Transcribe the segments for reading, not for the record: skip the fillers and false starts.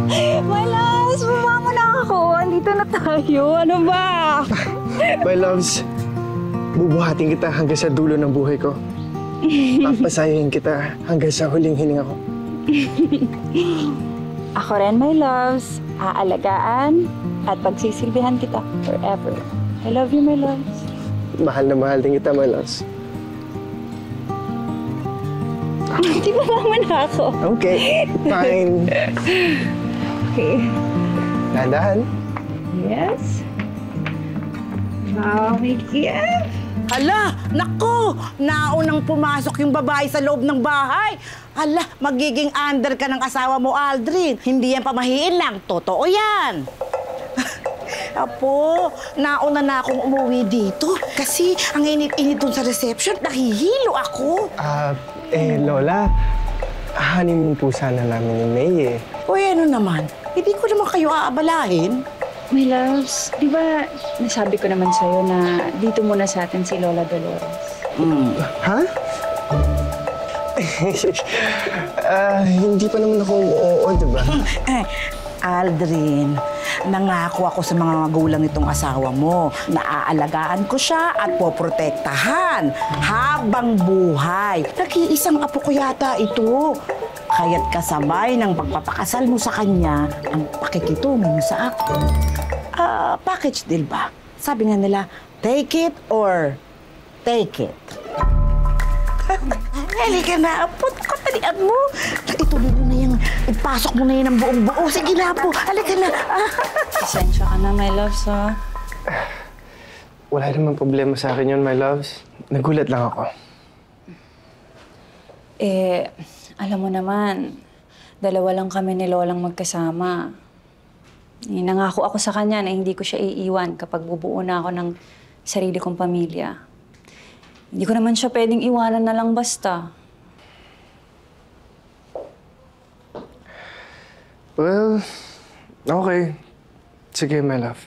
My loves, sumama na ako. Andito na tayo. Ano ba? My loves, bubuhatin kita hanggang sa dulo ng buhay ko. Papasayahin kita hanggang sa huling hininga ko. Ako rin, my loves. Aalagaan at pagsisilbihan kita forever. I love you, my loves. Mahal na mahal din kita, my loves. Di ba mama na ako? Okay, fine. Okay. Dahan-dahan. Yes. Wow, my gift. Hala, naku! Naunang pumasok yung babae sa loob ng bahay. Hala, magiging under ka ng asawa mo, Aldrin. Hindi yan pamahiin lang. Totoo yan. Apo, nauna na akong umuwi dito. Kasi ang init-init dun sa reception, nahihilo ako. Lola, honeymoon po sana namin ni May eh. Uy, ano naman? Hindi ko naman kayo aabalahin. My loves, di ba nasabi ko naman sa'yo na dito muna sa atin si Lola Dolores? Ha? Hindi pa naman ako oo, diba? Aldrin, nangako ako sa mga magulang nitong asawa mo na aalagaan ko siya at poprotektahan habang buhay. Nag-iisang apo ko yata ito. Kaya't kasabay ng pagpapakasal mo sa kanya ang pakikitungo mo sa akin. Package deal ba? Sabi nga nila, take it or take it. Halika na, apo. Katalian mo. Ituloy mo na yung, ipasok mo na yun ang buong-buo. Sige na, apo. Halika na. Pasensya ka na, my loves, ha? Wala namang problema sa akin yun, my loves. Nagulat lang ako. Alam mo naman, dalawa lang kami ni Lolang magkasama. Nangako ako sa kanya na hindi ko siya iiwan kapag bubuo na ako ng sarili kong pamilya. Hindi ko naman siya pwedeng iwanan na lang basta. Well, okay. Sige, my love.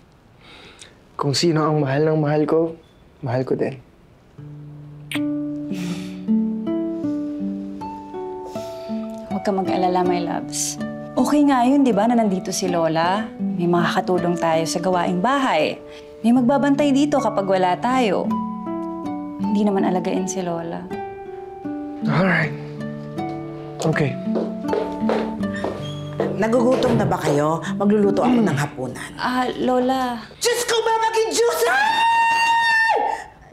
Kung sino ang mahal ng mahal ko din. Huwag ka mag-alala, my loves. Okay nga yun, di ba, na nandito si Lola? May makakatulong tayo sa gawaing bahay. May magbabantay dito kapag wala tayo. Hindi naman alagain si Lola. Alright. Okay. Nagugutom na ba kayo? Magluluto ako ng hapunan. Lola. Diyos ko, mamaging Diyos! Ay!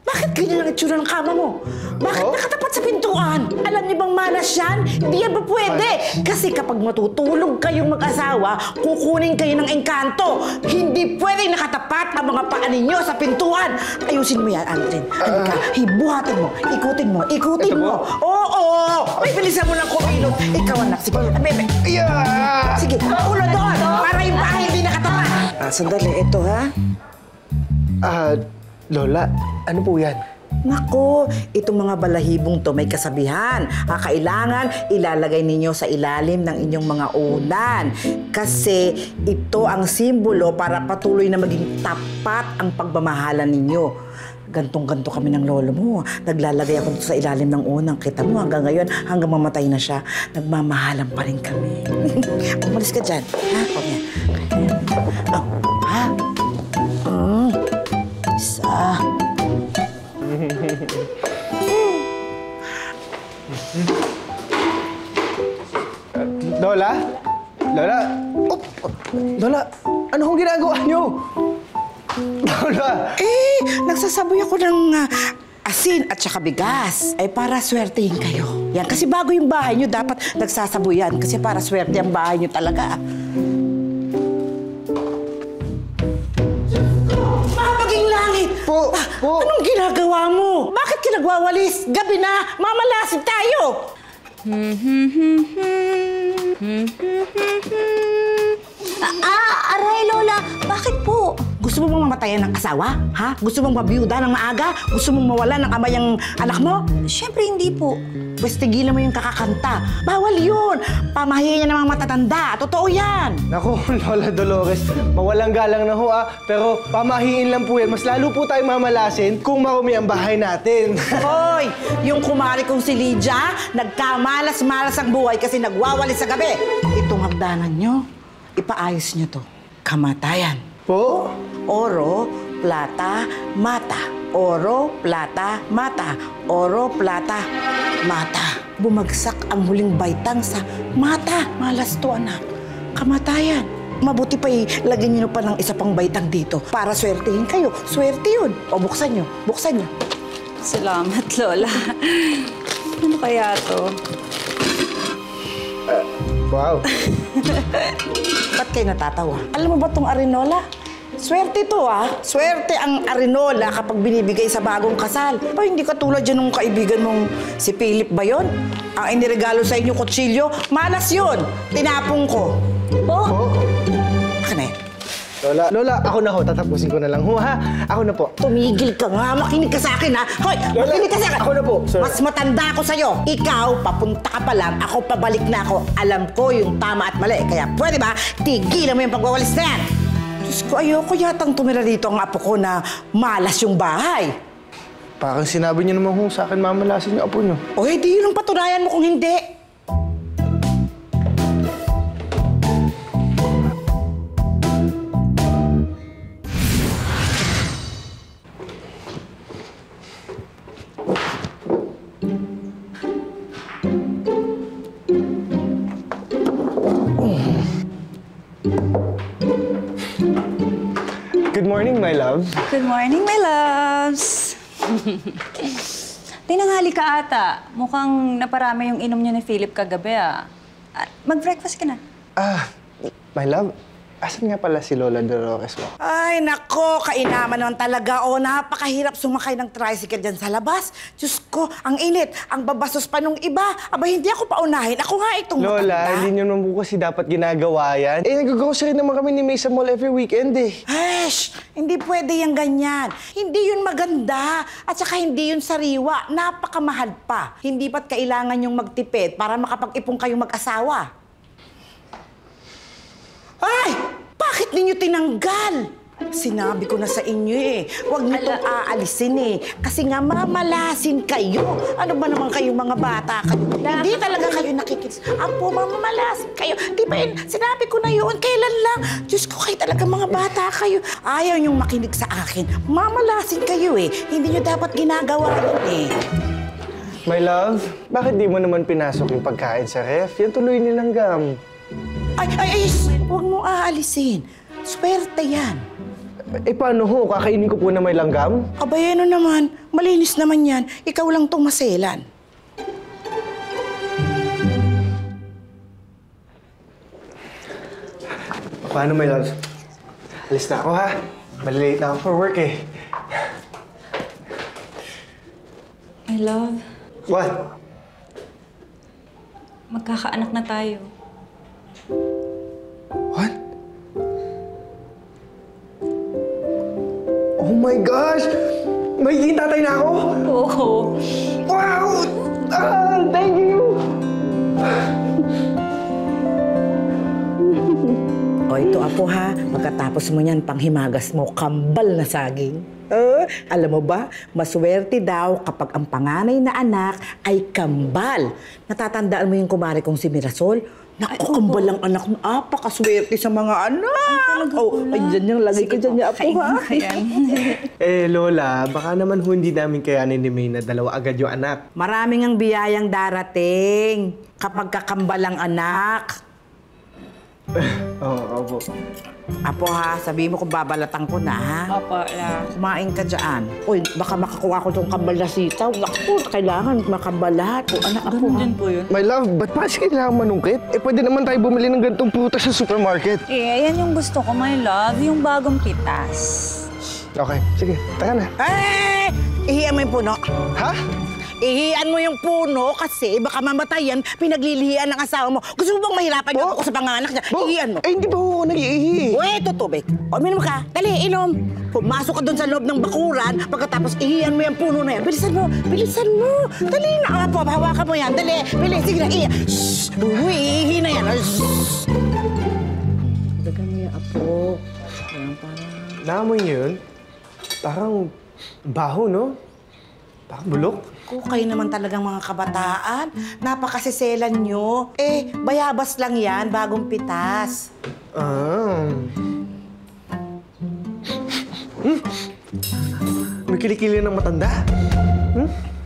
Bakit ganyan ang itsura ng kama mo? Bakit nakatapat sa pintuan? Alam niyo bang malas yan? Hindi yan ba pwede? Kasi kapag matutulog kayong mag-asawa, kukunin kayo ng engkanto. Hindi pwede nakatapat ang mga paa ninyo sa pintuan. Ayusin mo yan, Aldrin. Halika, hibuhatin mo, ikutin mo. Oo! May bilisan mo lang kumilot. Ikaw, anak. Sige, bebe. Yeah! Sige, ulo doon para yung paa hindi nakatapat. Sandali, ito ha? Lola, ano po yan? Naku, itong mga balahibong to may kasabihan. Kailangan ilalagay ninyo sa ilalim ng inyong mga unan. Kasi ito ang simbolo para patuloy na maging tapat ang pagmamahalan ninyo. Gantong-ganto kami ng lolo mo. Naglalagay ako sa ilalim ng unang. Kita mo hanggang ngayon, hanggang mamatay na siya, nagmamahalan pa rin kami. Umalis ka dyan. Ha? Okay. Ha? Isa. Lola? Lola? Oh, Lola, ano kong ginagawa niyo? Lola! Nagsasaboy ako ng asin at saka bigas. Ay para swertehin kayo. Yan, kasi bago yung bahay nyo, dapat nagsasaboy yan. Kasi para swerte ang bahay nyo talaga. Mahabaging langit! Po! Anong ginagawa mo? Bakit ka nagwawalis? Gabi na! Mamalasig tayo! Aray, Lola. Bakit po? Gusto mo bang mamatayan ng asawa? Ha? Gusto mong mabiyuda ng maaga? Gusto mong mawala ng kamay ang anak mo? Siyempre, hindi po. Pwes tigilan mo yung kakakanta. Bawal yun! Pamahiya niya ng mga matatanda. Totoo yan! Naku, Lola Dolores, mawalang galang na ho pero pamahiin lang po yan. Mas lalo po tayong mamalasin kung marumi ang bahay natin. Hoy! Yung kumari kong si Lydia, nagkamalas-malas ang buhay kasi nagwawalis sa gabi. Itong hagdanan nyo, ipaayos niyo to. Kamatayan. Po? Oro, plata, mata. Oro, plata, mata. Oro, plata, mata. Bumagsak ang huling baitang sa mata. Malas to, anak. Kamatayan. Mabuti pa lagyan niyo pa ng isa pang baitang dito para swertihin kayo. Swerte yun. O, buksan niyo. Buksan niyo. Salamat, Lola. Ano kaya to? Wow. Ba't kayo natatawa? Alam mo ba tong Arinola? Swerte to, ah. Swerte ang Arinola kapag binibigay sa bagong kasal. Pa, hindi ka tulad yan ng kaibigan mong si Philip ba yun? Ang iniregalo sa inyo kutsilyo, malas yun. Tinapong ko. Po? Akin na yan. Lola, ako na ho. Tatapusin ko na lang ho, ha? Ako na po. Tumigil ka nga. Makinig ka sa akin, ha? Hoy, Lola, makinig ka sa akin. ako na po. Sorry. Mas matanda ako sa'yo. Ikaw, papunta ka pa lang. Ako, pabalik na ako. Alam ko yung tama at mali. Kaya pwede ba, tigilan mo yung pagwawalis na yan. Diyos ko, ayoko yatang tumira dito ang apo ko na malas yung bahay. Parang sinabi niyo naman ho sa akin mamalasin yung apo niyo. O, hindi yun ang patunayan mo kung hindi. Good morning, my love. Good morning, my loves. Tinanghali ka ata. Mukhang naparami yung inom niyo ni Philip kagabi, ah. Mag-breakfast ka na. My love, asan nga pala si Lola Dolores mo? Ay, nako, kainaman naman talaga. O, napakahirap sumakay ng tricycle dyan sa labas. Diyos ko, ang init. Ang babastos pa nung iba. Aba, hindi ako paunahin. Ako nga itong Lola, matanda. hindi niyo naman po kasi dapat ginagawa yan. Eh, nag-grocery naman kami ni May sa mall every weekend eh. Hesh! Hindi pwede yung ganyan. Hindi yun maganda. At saka hindi yun sariwa. Napakamahal pa. Hindi ba't kailangan yung magtipid para makapag-ipon kayong mag-asawa? Ay! Bakit ninyo tinanggal? Sinabi ko na sa inyo eh. Huwag niyo itong aalisin eh. Kasi nga mamalasin kayo. Ano ba naman kayong mga bata kayo? Hindi talaga kayo nakikis. Apo, mamalasin kayo. Di ba yun? Sinabi ko na yun. Kailan lang? Diyos ko, kayo talaga mga bata kayo. Ayaw niyong makinig sa akin. Mamalasin kayo eh. Hindi niyo dapat ginagawa yun eh. My love, bakit di mo naman pinasok yung pagkain sa ref? Yan tuloy nilang gam. Ay, huwag mo aalisin. Swerte yan. Eh, paano ho? Kakainin ko po na may langgam? Abay, ano naman? Malinis naman yan. Ikaw lang tong maselan. Paano, my love? Alis na ako, ha? Malilate na ako for work, eh. My love, What? magkakaanak na tayo. What? Oh my gosh! Magiging tatay na ako? Oo. Wow! Thank you! O, ito apo ha. Pagkatapos mo niyan, panghimagas mo, kambal na saging. Alam mo ba, maswerte daw kapag ang panganay na anak ay kambal. Natatandaan mo yung kumare kong si Mirasol? Naku, kambal ang anak mo. Pakaswerte sa mga anak. Ay, dyan yung lagay ko dyan niya, apo ha. Eh, Lola, baka naman hindi namin kayanin ni May na dalawa agad yung anak. Maraming ang biyayang darating kapag kakambal ang anak. Oo, opo. Apo ha, sabihin mo kung babalatan ko na ha. Opo, la. Kumain ka dyan. Uy, baka makakuha ko itong kambal na sitaw. Naku, kailangan makambalat. O, anak ako ha. Ganun po yun. My love, ba't pa kasi kailangan manungkit? Eh, pwede naman tayo bumili ng ganitong prutas sa supermarket. Eh, ayan yung gusto ko, my love. Yung bagong pitas. Okay, sige, tara na. Eh! Ihiyan mo yung puno. Ha? Ihiyan mo yung puno kasi baka mamatayan, pinaglilihian ng asawa mo. Gusto mo bang mahirapan yung ako sa panganak niya? Ihiyan mo. Eh, hindi ba ako nag-iihi? Uy, ito tubig. O, minom ka. Dali, inom. Pumasok ka doon sa loob ng bakuran, pagkatapos ihiyan mo yung puno na yan. Bilisan mo, bilisan mo. Dali na, apo, hawakan mo yan. Dali, bilis, sige na, ihiyan. Shhh! Uy, ihi na yan. Shhh! Dagan mo yung apo. Yan, parang... Naamoy niyo yun? Parang baho, no? Bakit bulok? Kung kayo naman talagang mga kabataan, napakasiselan nyo. Bayabas lang yan, bagong pitas. Ah. May kilikili ng matanda.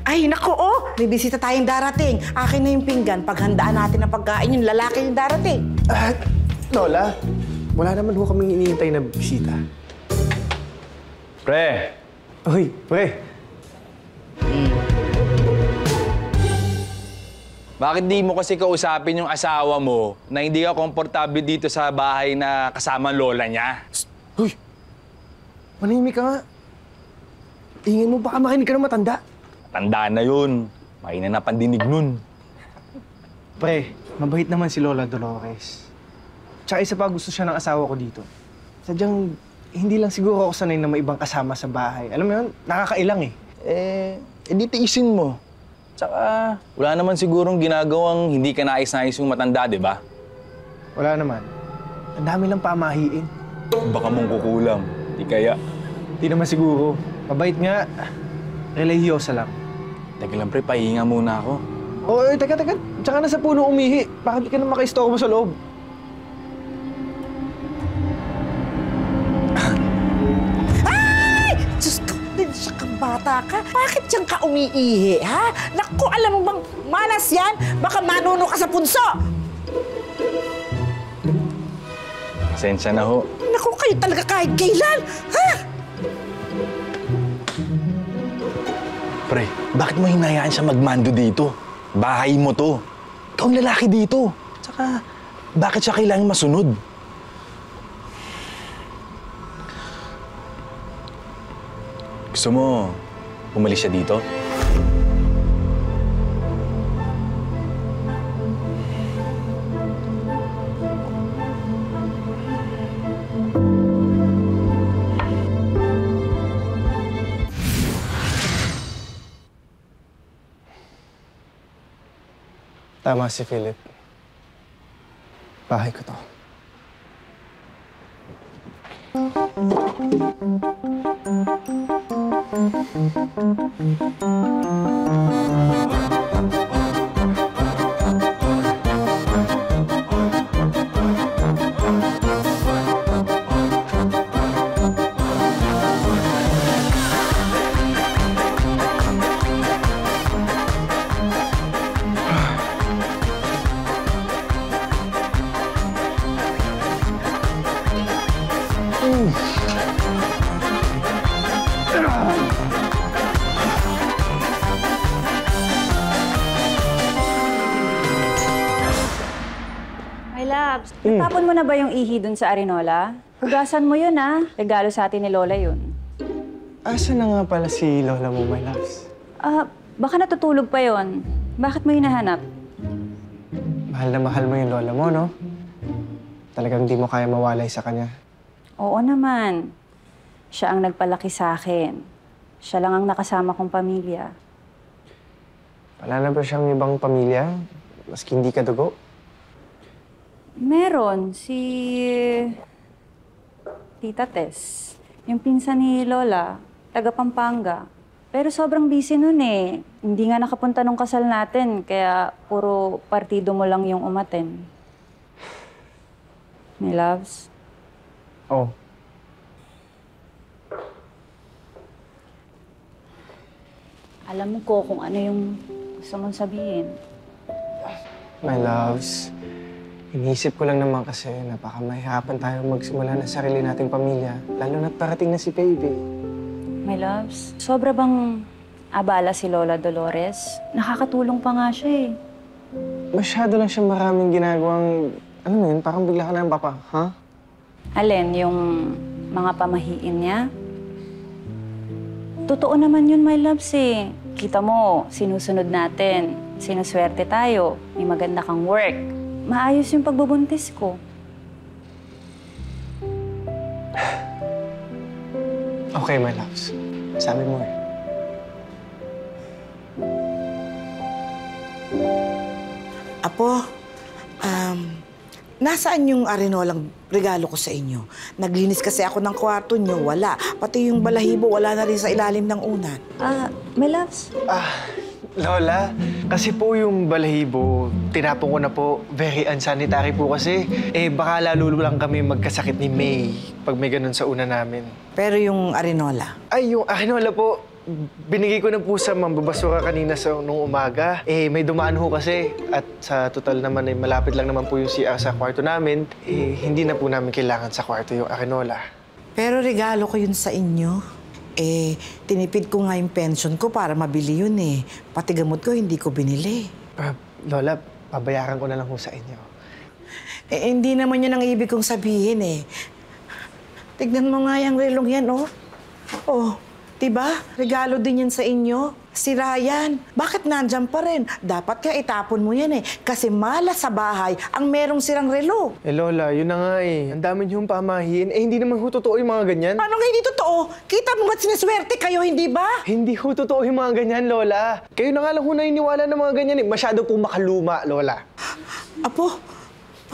Ay, naku, may bisita tayong darating. Akin na yung pinggan. Paghandaan natin ang pagkain, yung lalaki yung darating. Lola, wala naman ho kaming iniintay na bisita. Pre, Uy, pre. bakit di mo kasi kausapin yung asawa mo na hindi ka komportable dito sa bahay na kasama ang lola niya? Uy, manahimik ka nga. Tingin mo baka makinig ka ng matanda. Tanda na yun. Mahina na pandinig nun. Pre, mabait naman si Lola Dolores. Tsaka isa pa gusto siya ng asawa ko dito. Sadyang hindi lang siguro ako sanay na may ibang kasama sa bahay. Alam mo yun, nakakailang eh. Di tiisin mo. Tsaka, wala naman sigurong ginagawang hindi ka nais-nais yung matanda, di ba? Wala naman. Ang dami lang pamahiin. Baka mong kukulam. Di kaya. Hindi naman siguro. Mabait nga. Religyosa lang. Teka lang, pre, pahinga muna ako. Oo, teka. Tsaka na sa puno umihi. Bakit di ka na makaistoko mo sa loob? Diyos ko, siya kang bata ka. Bakit diyan ka umiihi, ha? Naku, alam mo bang malas yan? Baka manuno ka sa punso. Pasensya na ho. Naku, kayo talaga kahit kailan, ha? Pre, bakit mo hinayaan siya magmando dito? Bahay mo to. Ikaw ang lalaki dito. Tsaka, bakit siya kailangang masunod? Gusto mo, umalis siya dito? Tama si Philip. Bahay ko to. My loves, natapon mo na ba yung ihi dun sa Arinola? Hugasan mo yun, ha? Regalo sa atin ni Lola yun. Asa na nga pala si Lola mo, my loves? Baka natutulog pa yon. Bakit mo hinahanap? Mahal na mahal mo yung Lola mo, no? Talagang di mo kaya mawalay sa kanya. Oo naman. Siya ang nagpalaki sa akin. Siya lang ang nakasama kong pamilya. Wala na ba siyang ibang pamilya? Maski hindi ka dugo? Meron, si Tita Tess. Yung pinsan ni Lola, taga Pampanga. Pero sobrang busy nun eh. Hindi nga nakapunta nung kasal natin, kaya puro partido mo lang yung umaten. My loves? Oh. Alam mo ko kung ano yung gusto mong sabihin. My loves, iniisip ko lang naman kasi na baka mahirapan tayong magsimula ng sarili nating pamilya, lalo na't parating na si baby. My loves, sobra bang abala si Lola Dolores? Nakakatulong pa nga siya eh. Masyado lang siya maraming ginagawang, ano mo yun, parang bigla ka na ng papa, ha? Alin, yung mga pamahiin niya? Totoo naman yun, my loves eh. Kita mo, sinusunod natin. Sinuswerte tayo. May maganda kang work. Maayos yung pagbubuntis ko. Okay, my loves. Sabi mo eh. Apo, Nasaan yung arenolang regalo ko sa inyo? Naglinis kasi ako ng kwarto nyo, wala. Pati yung balahibo, wala na rin sa ilalim ng unan. My loves. Lola, kasi po yung balahibo, tinapon ko na po. Very unsanitary po kasi. Baka lalo lang kami magkasakit ni May pag may ganun sa una namin. Pero yung arenola, Ay, yung wala po. Binigay ko na po sa mambabasura kanina nung umaga. May dumaan ho kasi at sa total naman ay malapit lang naman po yung CR sa kwarto namin. Hindi na po namin kailangan sa kwarto yung arenola. pero regalo ko yun sa inyo. Tinipid ko nga yung pension ko para mabili yun eh. Pati gamot ko, hindi ko binili. Lola, pabayaran ko na lang po sa inyo. Hindi naman yun ang ibig kong sabihin eh. Tignan mo nga yung relong yan, oh. Oh, diba? Regalo din yan sa inyo. Si Ryan, bakit nandyan pa rin? Dapat ka itapon mo yan eh. Kasi malas sa bahay ang merong sirang relo. Lola, yun na nga eh. Ang dami niyong pamahiin. Hindi naman ho totoo yung mga ganyan. Anong hindi totoo? Kita mo ba't sinaswerte kayo, hindi ba? Hindi ho totoo yung mga ganyan, Lola. Kayo na nga lang ho naniniwala ng mga ganyan eh. Masyado po makaluma, Lola. Apo,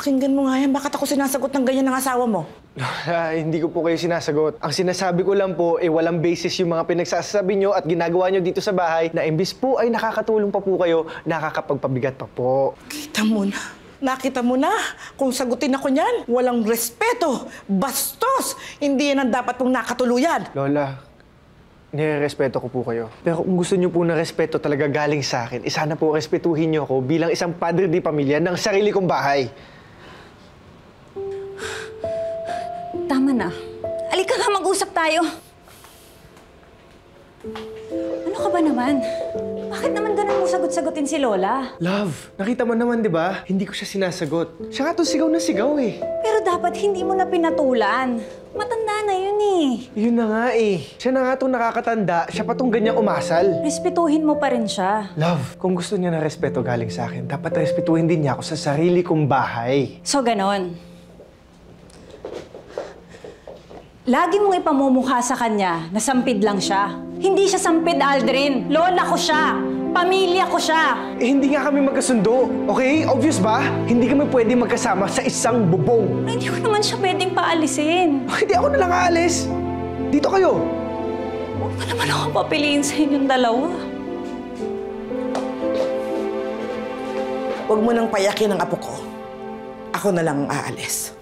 pakinggan mo nga yan. Bakit ako sinasagot ng ganyan ng asawa mo? Lola, hindi ko po kayo sinasagot. Ang sinasabi ko lang po, walang basis yung mga pinagsasabi nyo at ginagawa nyo dito sa bahay na imbis po ay nakakatulong pa po kayo, nakakapagpabigat pa po. Kita mo na. Nakita mo na. Kung sagutin ako niyan, walang respeto. Bastos! Hindi yan ang dapat mong nakatuluyan. Lola, nire-respeto ko po kayo. Pero kung gusto nyo po na respeto talaga galing sa akin, sana po respetuhin nyo ako bilang isang padre di pamilya ng sarili kong bahay. Tama na. Alika nga, mag-usap tayo. Ano ka ba naman? Bakit naman ganun mo sagot-sagutin si Lola? Love, nakita mo naman, di ba? Hindi ko siya sinasagot. Siya nga to sigaw na sigaw eh. Pero dapat hindi mo na pinatulan. Matanda na yun eh. Yun na nga eh. Siya na nga itong nakakatanda, siya pa tong ganyang umasal. Respetuhin mo pa rin siya. Love, kung gusto niya ng respeto galing sa akin, dapat respetuhin din niya ako sa sarili kong bahay. So, ganon. Lagi mong ipamumukha sa kanya na sampid lang siya. Hindi siya sampid, Aldrin. Lola ko siya. Pamilya ko siya. Hindi nga kami magkasundo, okay? Obvious ba? Hindi kami pwede magkasama sa isang bubong. Hindi ko naman siya pwedeng paalisin. Hindi ako na lang aalis. Dito kayo. Huwag mo naman ako papiliin sa inyong dalawa. Huwag mo nang payakin ang apo ko. Ako na lang ang aalis.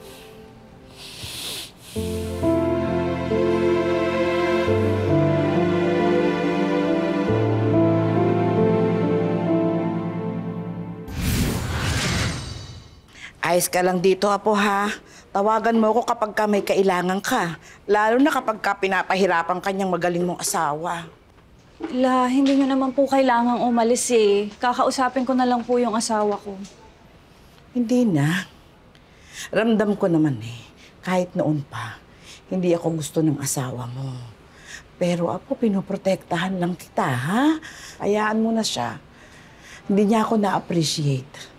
Ayos ka lang dito, apo, ha? Tawagan mo ako kapag ka may kailangan ka. Lalo na kapag ka pinapahirapan kanyang magaling mong asawa. La, hindi nyo naman po kailangang umalis eh. Kakausapin ko na lang po yung asawa ko. Hindi na. Ramdam ko naman eh, kahit noon pa, hindi ako gusto ng asawa mo. Pero apo, pinoprotektahan lang kita, ha? Hayaan mo na siya. Hindi niya ako na-appreciate.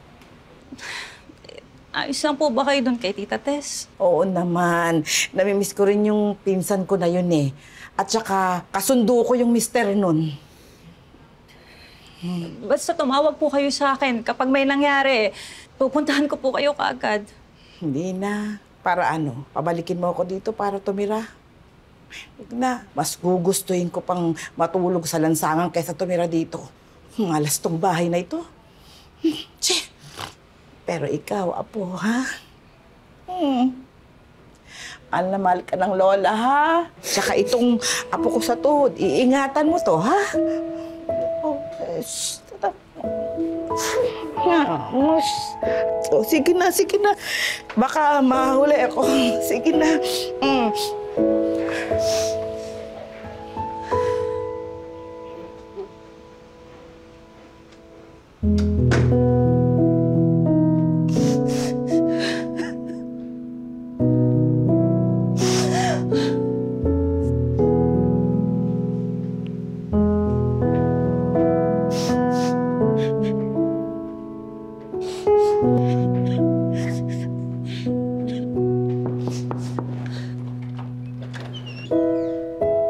Ayos lang po ba kayo doon kay Tita Tess? Oo naman. Namimiss ko rin yung pinsan ko na yun eh. At saka, kasundo ko yung mister nun. Basta tumawag po kayo sa akin. Kapag may nangyari, pupuntahan ko po kayo kaagad. Hindi na. Para ano? Pabalikin mo ako dito para tumira. Huwag na. Mas gugustuhin ko pang matulog sa lansangan kaysa tumira dito. Malas tong bahay na ito. Tse! Pero ikaw, apo, ha? Mahal na mahal ka ng lola, ha? Tsaka itong apo ko sa tuhod, iingatan mo to, ha? Oh, oh, sige na, sige na. Baka mahuli ako. Sige na.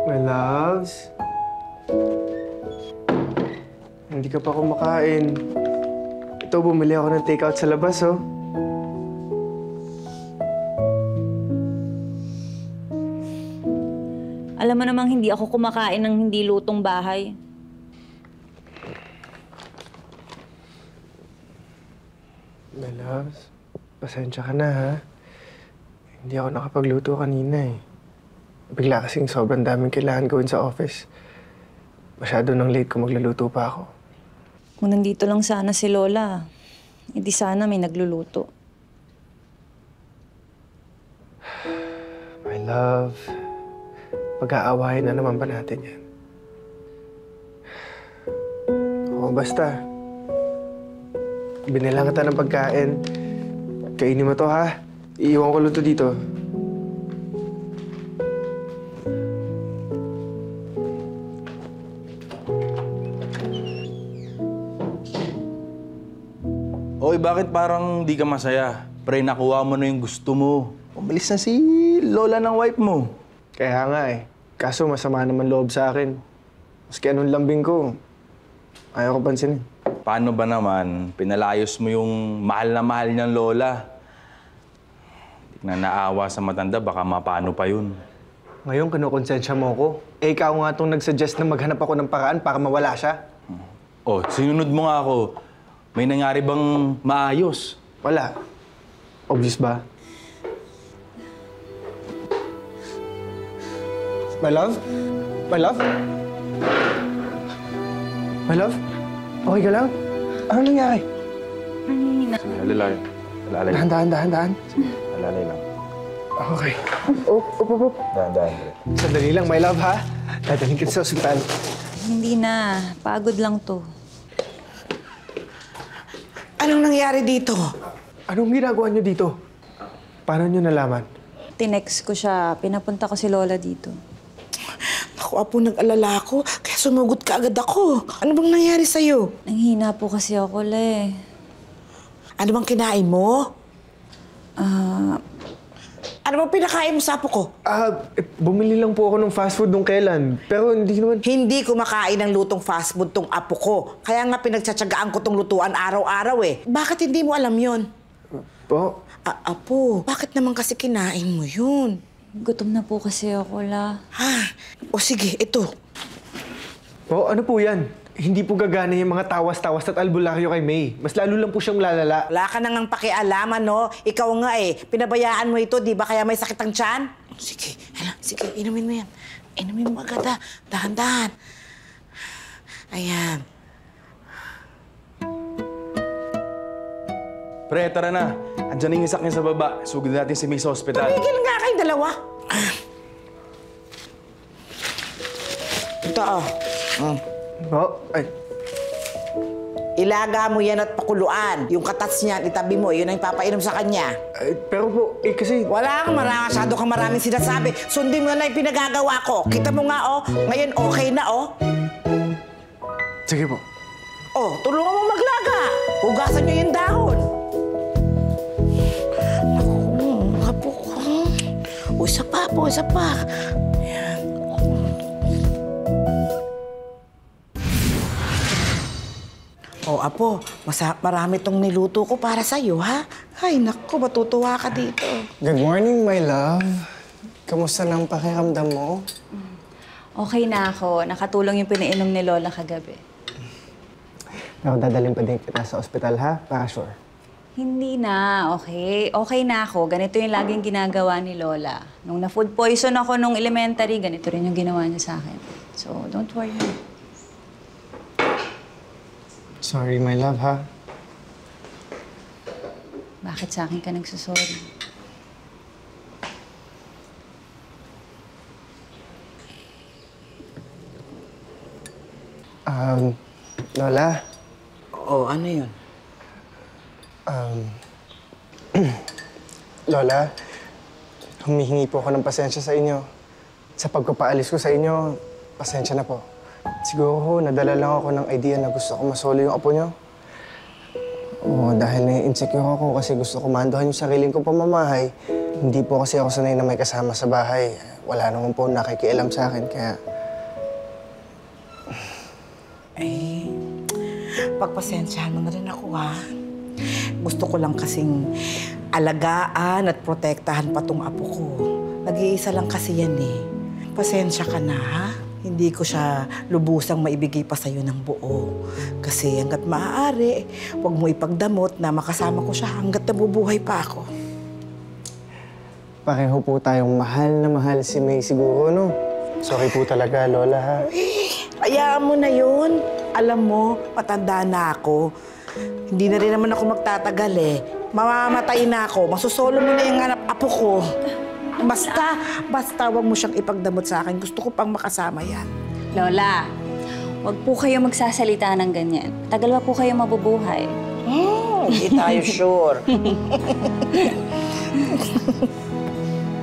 My loves. Hindi ka pa kumakain. Ito, bumili ako ng takeout sa labas, oh. Alam mo namang hindi ako kumakain ng hindi lutong bahay. My loves, pasensya ka na ha. Hindi ako nakapagluto kanina eh. Bigla kasing sobrang daming kailangan gawin sa office. Masyado nang late kung magluluto pa ako. Kung nandito lang sana si Lola, edi sana may nagluluto. My love, pag-aawahin na naman ba natin yan? Oo, basta. Binilang kita ng pagkain. Kainin mo to ha. Iiwan ko lang to dito. Oy, bakit parang di ka masaya? Pre, nakuha mo na yung gusto mo. Umalis na si Lola ng wife mo. Kaya nga eh. Kaso masama naman loob sa akin. Maski anong lambing ko, ayaw ko pansinin. Paano ba naman? Pinalayos mo yung mahal na mahal niyang Lola. Di na naawa sa matanda, baka mapano pa yun. Ngayon, kinukonsensya mo ko. Eh, ikaw nga itong nagsuggest na maghanap ako ng paraan para mawala siya. Oh, sinunod mo nga ako. May nangyari bang maayos? Wala. Obvious ba? My love? My love? My love? Okay ka lang? Ano nangyari? Kanina. Alalay. Alalay. Dahan. Alalay lang. Okay. Up. Dahan. Sandali lang, my love, ha? Dadaling kita sa ospital. Hindi na. Pagod lang to. Anong nangyari dito? Anong ginagawa niyo dito? Paano niyo nalaman? Tinext ko siya. Pinapunta ko si Lola dito. Ako, Apo, nag-alala ako. Kaya sumugot ka agad ako. Ano bang nangyari sa'yo? Nanghina po kasi ako, Le. Ano bang kinain mo? Ano bang pinakain mo sa apo ko? Bumili lang po ako ng fast food nung kailan. Pero hindi naman... Hindi kumakain ng lutong fast food tong apo ko. Kaya nga pinagtsatsagaan ko tong lutuan araw-araw eh. Bakit hindi mo alam yon? Po? Apo, bakit naman kasi kinain mo yun? Gutom na po kasi ako, La. Ha? O sige, ito. Po, ano po yan? Hindi po gagana yung mga tawas-tawas at albularyo kay May. Mas lalo lang po siyang lalala. Wala ka nang pakialaman, no? Ikaw nga eh, pinabayaan mo ito, di ba? Kaya may sakit ang tiyan? Sige, sige, inumin mo yan. Inumin mo agad, ha? Dahan-dahan. Ayan. Pre, tara na. Andiyan yung isak niya sa baba. Sugod natin si May sa ospital. Tigil nga kayong dalawa. Ito, oh. Po? Ay, Ilaga mo yan at pakuluan. Yung katats niyan, itabi mo. Yun ang ipapainom sa kanya. pero po, kasi... Wala kang masyado kang maraming sinasabi. Sundin mo na yung pinagagawa ko. Kita mo nga, oh. Ngayon, okay na, oh. Sige po. Oh, tulungan mo maglaga. Hugasan niyo yung dahon. Naku, apo ko. O, isa pa po, isa pa. Ayan. Oh, apo, marami tong niluto ko para sa'yo, ha? Ay, naku, matutuwa ka dito. Good morning, my love. Kamusta ng pakiramdam mo? Okay na ako. Nakatulong yung pinainom ni Lola kagabi. Pero dadalhin pa din kita sa ospital, ha? Para sure. Hindi na, okay? Okay na ako. Ganito yung laging ginagawa ni Lola. Nung na-food poison ako nung elementary, ganito rin yung ginawa niya sa akin. So, don't worry. Sorry, my love, ha? Bakit sa akin ka nagsusorry? Lola, Oh, ano yun? Lola, humihingi po ako ng pasensya sa inyo. Sa pagpapaalis ko sa inyo, pasensya na po. Siguro ho, nadala lang ako ng idea na gusto ko masolo yung apo nyo. Oo, dahil na-insecure ako kasi gusto ko mandohan yung sariling kong pamamahay. Hindi po kasi ako sanay na may kasama sa bahay. Wala naman po nakikialam sa akin, kaya... Eh, pagpasensyahan mo na rin ako, ha? Gusto ko lang kasing alagaan at protektahan pa tong apo ko. Nag-iisa lang kasi yan, eh. pasensya ka na, ha? Hindi ko siya lubusang maibigay pa sa'yo ng buo. Kasi hanggat maaari, huwag mo ipagdamot na makasama ko siya hanggat nabubuhay pa ako. Pareho po tayong mahal na mahal si May siguro, no? Sorry po talaga, Lola, ha? Hayaan mo na yun. Alam mo, matanda na ako. Hindi na rin naman ako magtatagal eh. Mamamatay na ako. Masusolo mo na yung apo ko. Basta wag mo siyang ipagdamot sa akin. Gusto ko pang makasama yan. Lola, wag po kayo magsasalita ng ganyan. Tagal pa po kayo mabubuhay. Hindi tayo sure.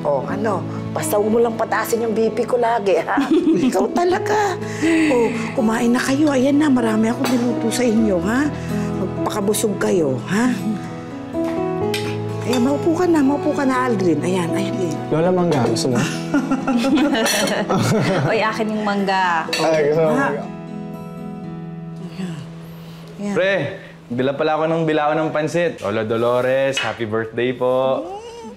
Oh, ano? Basta huwag mo lang pataasin yung BP ko lagi, ha? Ikaw talaga. Oh, kumain na kayo. Ayan na, marami akong niluto sa inyo, ha? Magpakabusog kayo, ha? Ayan, maupo ka na, Aldrin. Ayan, din. Lola, mangga, gusto mo? Oy, akin yung mangga. Ay, gusto mo mangga. Ayan. Pre, bila pala ako ng bilao ng pansit. Lola Dolores, happy birthday po.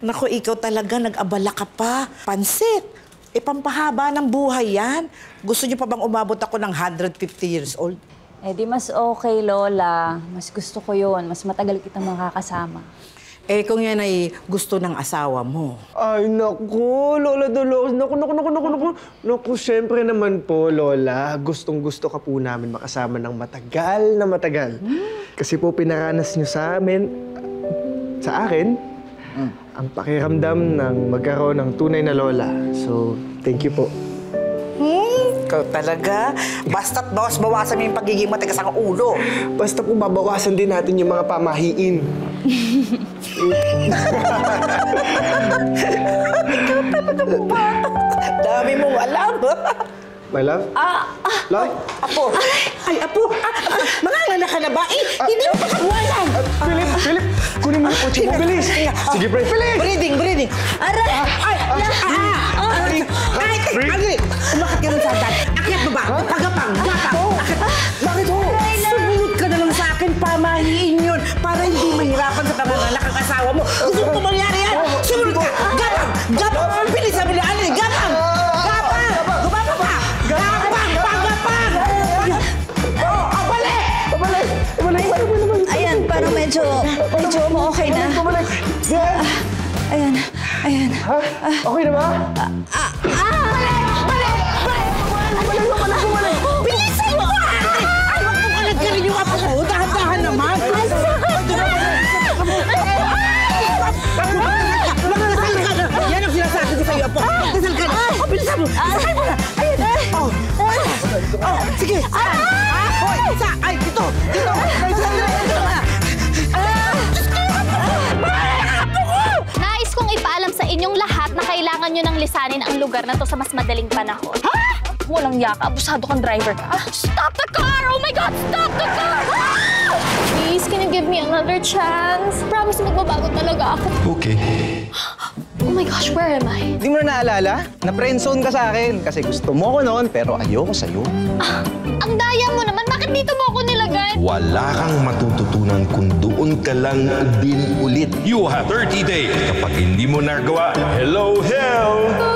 Naku, ikaw talaga, nag-abala ka pa. Pansit. Pampahaba ng buhay yan. Gusto niyo pa bang umabot ako ng 150 years old? Eh di mas okay, Lola. Mas gusto ko yun. Mas matagal kitang makakasama. Eh, kung yan ay gusto ng asawa mo. Ay, naku, Lola Dolores. Naku, syempre naman po, Lola. Gustong-gusto ka po namin makasama ng matagal na matagal. Kasi po pinaranas niyo sa amin, sa akin, ang pakiramdam ng magkaroon ng tunay na lola. So, thank you po. Ikaw talaga. Basta't bawas-bawasan mo yung pagiging matigas ang ulo. Basta po babawasan din natin yung mga pamahiin. Dami mong alam. My love? Love? Apo. Ay, apo. Mangalala ka na ba? Hindi mo pakawalan. Philip! Kunin mo yung kotse mo. Bilis! Sige, Pre. Bilis! Breathing. Aray! Ay! Umakit ka ng sandan. Akyat mo ba? Pagapang. Bakit ho? Sumunod ka na lang sa akin. Pamahiin yun. Para hindi mahirapan sa pangangalak ang asawa mo. Gusto mo mangyari yan? Sumunod ka. Gapang! Bilis sabi na alin. Gapang! Gumapa pa! Pagapang! Pabalik! Ayan, parang medyo okay na. Ayan. Ha? Okay na ba? Bilisan mo! Ay, wag mo kalag ka rin yung apo ko. Dahan-dahan naman. Magdasal ka na. Yan ang sinasabi ko sa'yo, apo. Magdasal ka na. Bilisan mo. Sakay mo na. Sige. Ay, dito. Nais kong ipaalam sa inyong lahat na kailangan nyo nang lisanin ang lugar na to sa mas madaling panahon. Ha? Walang yaka. Abusado kang driver ka. Stop the car! Oh my God! Stop the car! Please, can you give me another chance? Promise, magbabago talaga ako. Okay. Oh my gosh, where am I? Hindi mo na naalala? Na-friendzone ka sa akin kasi gusto mo ko noon pero ayoko sa'yo. Ang daya mo naman. Bakit dito mo ako nilagay? Wala kang matututunan kung doon ka lang din ulit. You have 30 days. Kapag hindi mo nagawa, hello, hell!